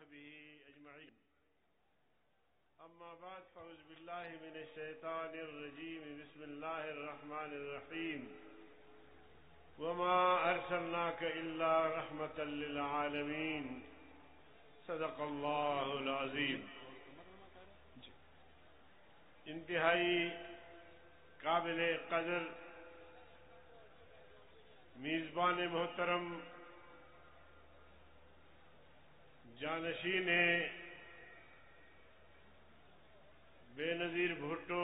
وصحبه أجمعين. أما بعد فأعوذ بالله من الشيطان الرجيم. بسم الله الرحمن الرحيم. وما أرسلناك إلا رحمة للعالمين. صدق الله العظيم. انتہائی قابل قدر میزبان محترم جانشین بے نظیر بھٹو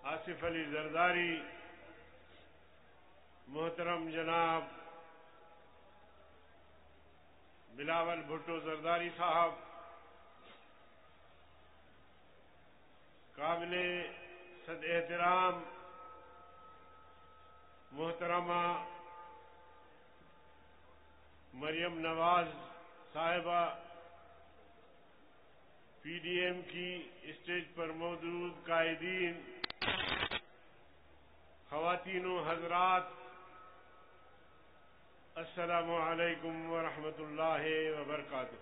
آصف علی زرداری، محترم جناب بلاول بھٹو زرداری صاحب، قابل صد احترام محترمہ مریم نواز صاحبہ، پی ڈی ایم کی اسٹیج پر موجود قائدین، خواتین و حضرات، السلام علیکم ورحمۃ اللہ وبرکاتہ۔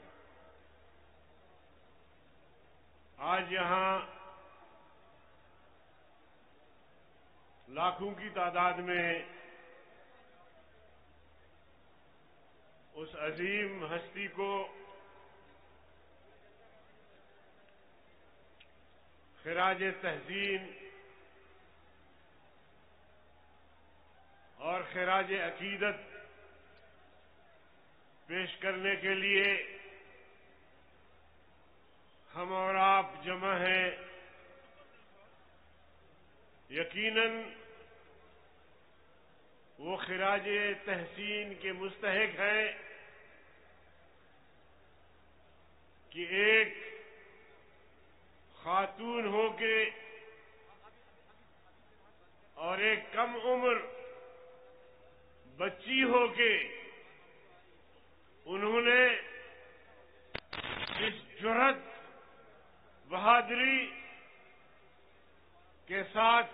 آج یہاں لاکھوں کی تعداد میں اس عظیم ہستی کو خراج تحسین اور خراج عقیدت پیش کرنے کے لیے ہم اور آپ جمع ہیں۔ یقیناً وہ خراج تحسین کے مستحق ہیں کہ ایک خاتون ہو کے اور ایک کم عمر بچی ہو کے انہوں نے اس جرأت بہادری کے ساتھ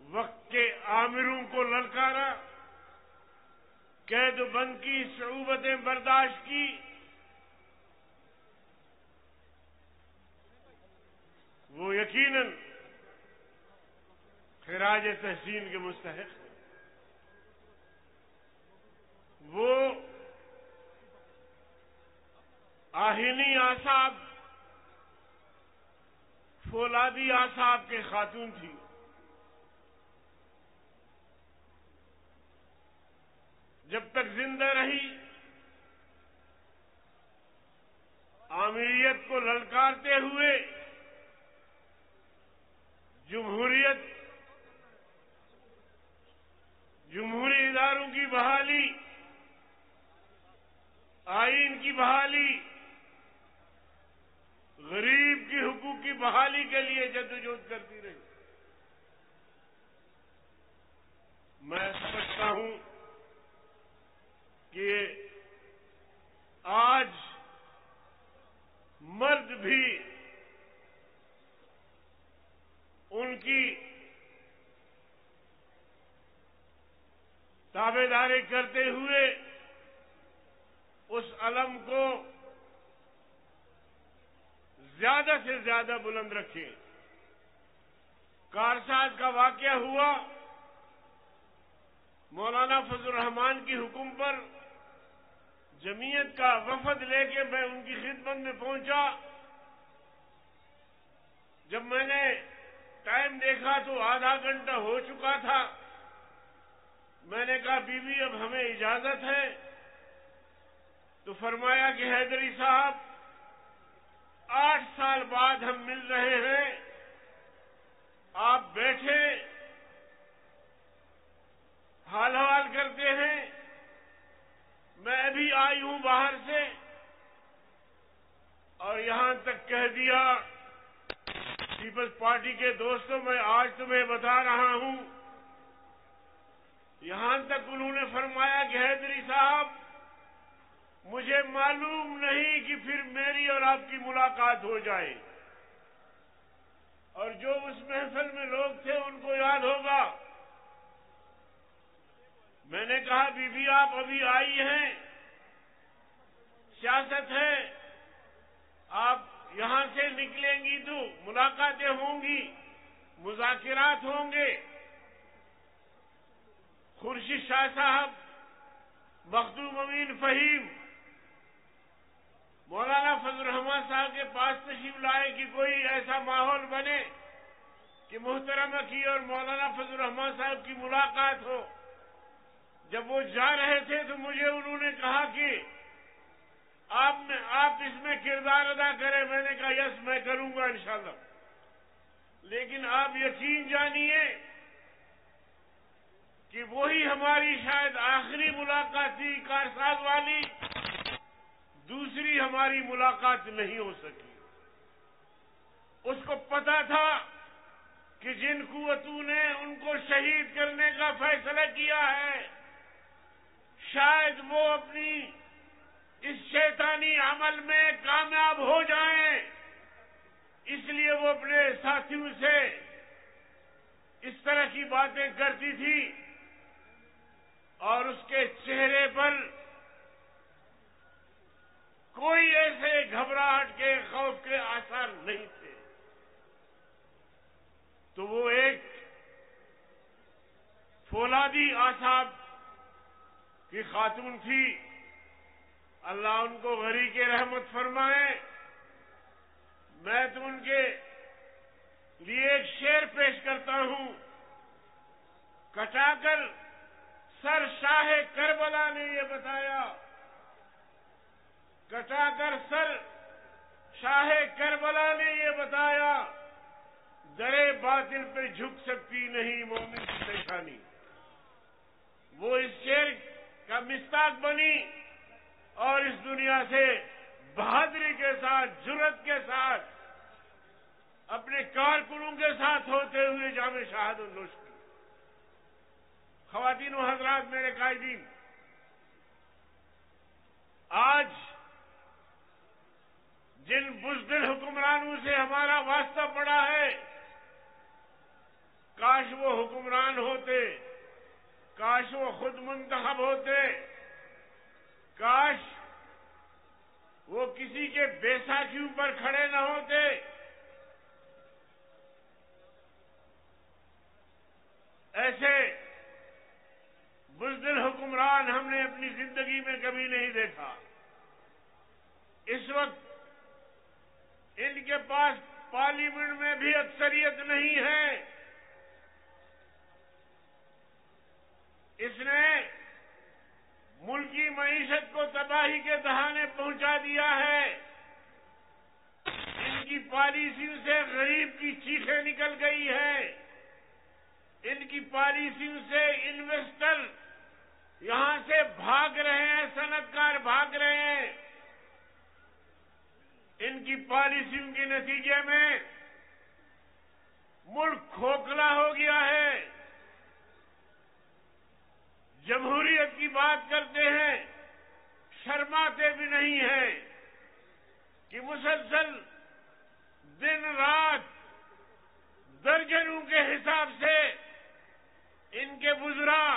وقت کے آمروں کو للکارا، قید و بند کی صعوبتیں برداشت کی، وہ یقیناً خراج تحسین کے مستحق ہیں۔ وہ آہنی اعصاب، فولادی اعصاب کے خاتون تھی۔ جب تک زندہ رہی آمریت کو للکارتے ہوئے جمہوری اداروں کی بحالی، آئین کی بحالی، غریب کی حقوق کی بحالی کے لیے جدوجہد کرتی رہی۔ میں سمجھتا ہوں کہ آج مرد بھی ان کی تابعداری کرتے ہوئے اس علم کو زیادہ سے زیادہ بلند رکھیں۔ کارساز کا واقعہ ہوا، مولانا فضل الرحمان کی حکم پر جمعیت کا وفد لے کے میں ان کی خدمت میں پہنچا۔ جب میں نے ٹائم دیکھا تو آدھا گھنٹہ ہو چکا تھا۔ میں نے کہا بی بی اب ہمیں اجازت ہے، تو فرمایا کہ حیدری صاحب 8 سال بعد ہم مل رہے ہیں، آپ بیٹھے حال حوال کرتے ہیں۔ میں ابھی آئی ہوں باہر سے اور یہاں تک کہہ دیا پیپلز پارٹی کے دوستوں، میں آج تمہیں بتا رہا ہوں، یہاں تک انہوں نے فرمایا کہ حیدری صاحب مجھے معلوم نہیں کہ پھر میری اور آپ کی ملاقات ہو جائے۔ اور جو اس محفل میں لوگ تھے ان کو یاد ہوگا، میں نے کہا بی بی آپ ابھی آئی ہیں، سیاست ہے. آپ یہاں سے نکلیں گی تو ملاقاتیں ہوں گی، مذاکرات ہوں گے. خورشید شاہ صاحب، مخدوم امین فہیم، مولانا فضل الرحمان صاحب کے پاس تشریف لائے کہ کوئی ایسا ماحول بنے کہ محترمہ کی اور مولانا فضل الرحمان صاحب کی ملاقات ہو. جب وہ جا رہے تھے تو مجھے انہوں نے کہا کہ آپ اس میں کردار ادا کریں. میں نے کہا یس، میں کروں گا انشاءاللہ. لیکن آپ یقین جانیے کہ وہی ہماری شاید آخری ملاقات تھی کارساز والی. دوسری ہماری ملاقات نہیں ہو سکی. اس کو پتا تھا کہ جن قوتوں نے ان کو شہید کرنے کا فیصلہ کیا ہے، شاید وہ اپنی اس شیطانی عمل میں کامیاب ہو جائیں. اس لیے وہ اپنے ساتھیوں سے اس طرح کی باتیں کرتی تھی اور اس کے چہرے پر کوئی ایسے گھبراہٹ کے، خوف کے آثار نہیں تھے. تو وہ ایک فولادی اعصاب کی خاتون تھی. اللہ ان کو غری کے رحمت فرمائے. میں تو ان کے لیے ایک شعر پیش کرتا ہوں. کٹا کر سر شاہ کربلا نے یہ بتایا، کٹا کر سر شاہ کربلا نے یہ بتایا، درے باطل پہ جھک سکتی نہیں مومن کی پیشانی. وہ اس شعر کا مصداق بنی اور اس دنیا سے بہادری کے ساتھ، جرأت کے ساتھ، اپنے کارکنوں کے ساتھ ہوتے ہوئے جام شہادت نوش کی. خواتین و حضرات، میرے قائدین، آج جن بزدل حکمرانوں سے ہمارا واسطہ پڑا ہے، کاش وہ حکمران ہوتے، کاش وہ خود منتخب ہوتے، کاش وہ کسی کے بیساکھیوں پر کھڑے نہ ہوتے. ایسے بزدل حکمران ہم نے اپنی زندگی میں کبھی نہیں دیکھا. اس وقت ان کے پاس پارلیمنٹ میں بھی اکثریت نہیں ہے. اس نے ملکی معیشت کو تباہی کے دہانے پہنچا دیا ہے. ان کی پالیسیوں سے غریب کی چیخیں نکل گئی ہیں. ان کی پالیسیوں سے انویسٹر یہاں سے بھاگ رہے ہیں، صنعت کار بھاگ رہے ہیں. ان کی پالیسیوں کے نتیجے میں ملک کھوکھلا ہو گیا ہے. جمہوریت کی بات کرتے ہیں، شرماتے بھی نہیں ہیں کہ مسلسل دن رات درجنوں کے حساب سے ان کے وزراء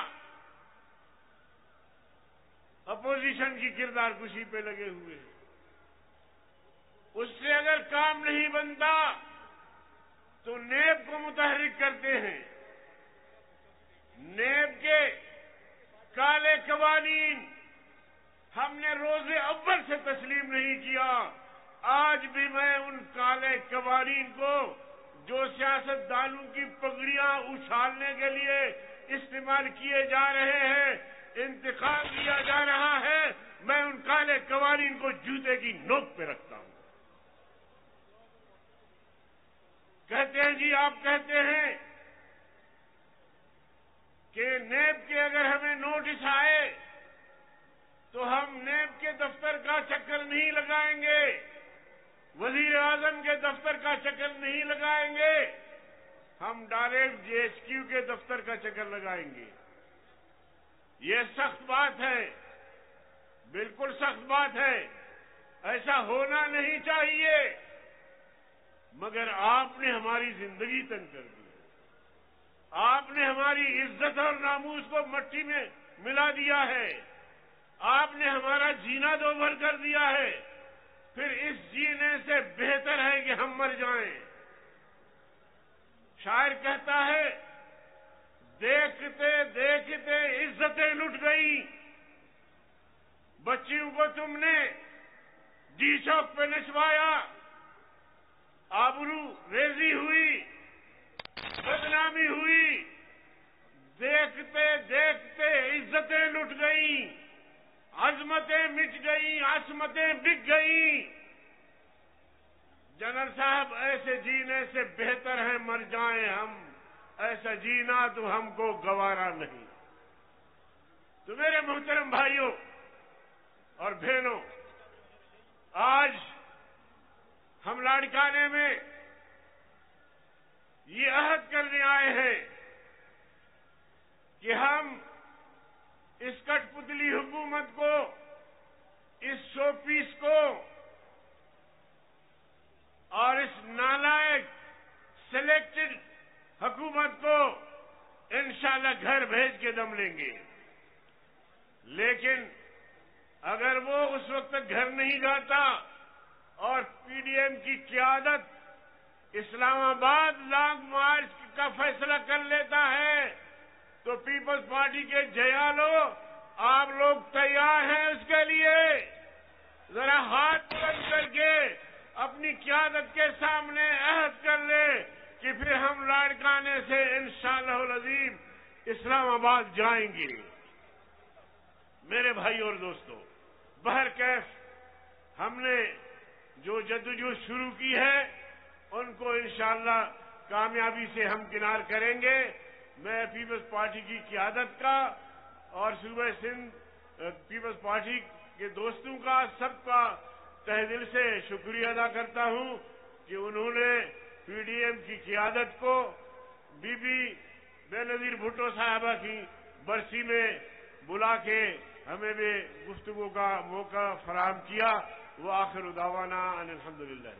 اپوزیشن کی کردار کشی پہ لگے ہوئے ہیں. اس سے اگر کام نہیں بنتا تو نیب کو متحرک کرتے ہیں. نیب کے کالے قوانین ہم نے روز اول سے تسلیم نہیں کیا. آج بھی میں ان کالے قوانین کو جو سیاست دانوں کی پگڑیاں اچھالنے کے لیے استعمال کیے جا رہے ہیں، انتخاب کیا جا رہا ہے، میں ان کالے قوانین کو جوتے کی نوک پہ رکھتا ہوں. کہتے ہیں جی، آپ کہتے ہیں کہ نیب کے اگر ہمیں نوٹس آئے تو ہم نیب کے دفتر کا چکر نہیں لگائیں گے، وزیر اعظم کے دفتر کا چکر نہیں لگائیں گے، ہم ڈائریکٹ جی ایچ کیو کے دفتر کا چکر لگائیں گے. یہ سخت بات ہے، بالکل سخت بات ہے. ایسا ہونا نہیں چاہیے، مگر آپ نے ہماری زندگی تنگ کر دی. آپ نے ہماری عزت اور ناموس کو مٹی میں ملا دیا ہے. آپ نے ہمارا جینا دوبھر کر دیا ہے، پھر اس جینے سے بہتر ہے کہ ہم مر جائیں۔ شاعر کہتا ہے، دیکھتے دیکھتے عزتیں لٹ گئی، بچیوں کو تم نے ڈی چوک پہ نچوایا، آبرو ریزی ہوئی، بدنامی ہوئی، دیکھتے دیکھتے عزتیں لٹ گئیں، عظمتیں مٹ گئیں، عصمتیں بک گئیں۔ جنرل صاحب، ایسے جینے سے بہتر ہے مر جائیں ہم، ایسا جینا تو ہم کو گوارا نہیں۔ تو میرے محترم بھائیوں اور بہنوں، آج ہم لاڑکانے میں یہ عہد کرنے آئے ہیں کہ ہم اس کٹ پتلی حکومت کو، اس شو پیس کو اور اس نالائق سلیکٹڈ حکومت کو انشاءاللہ گھر بھیج کے دم لیں گے۔ لیکن اگر وہ اس وقت تک گھر نہیں جاتا اور پی ڈی ایم کی قیادت اسلام آباد لانگ مارچ کا فیصلہ کر لیتا ہے تو پیپلز پارٹی کے جیالو، آپ لوگ تیار ہیں اس کے لیے؟ ذرا ہاتھ بلند کر کے اپنی قیادت کے سامنے عہد کر لے کہ پھر ہم لاڑکانے سے انشاءاللہ العظیم اسلام آباد جائیں گے۔ میرے بھائی اور دوستو، بہرکیف ہم نے جو جدوجہد شروع کی ہے ان کو انشاءاللہ کامیابی سے ہم کنار کریں گے۔ میں پیپلز پارٹی کی قیادت کا اور صوبہ سندھ پیپلز پارٹی کے دوستوں کا، سب کا تہ دل سے شکریہ ادا کرتا ہوں کہ انہوں نے پی ڈی ایم کی قیادت کو بی بی بے نظیر بھٹو صاحبہ کی برسی میں بلا کے ہمیں بھی گفتگو کا موقع فراہم کیا۔ وہ آخر دعوانا ان الحمدللہ۔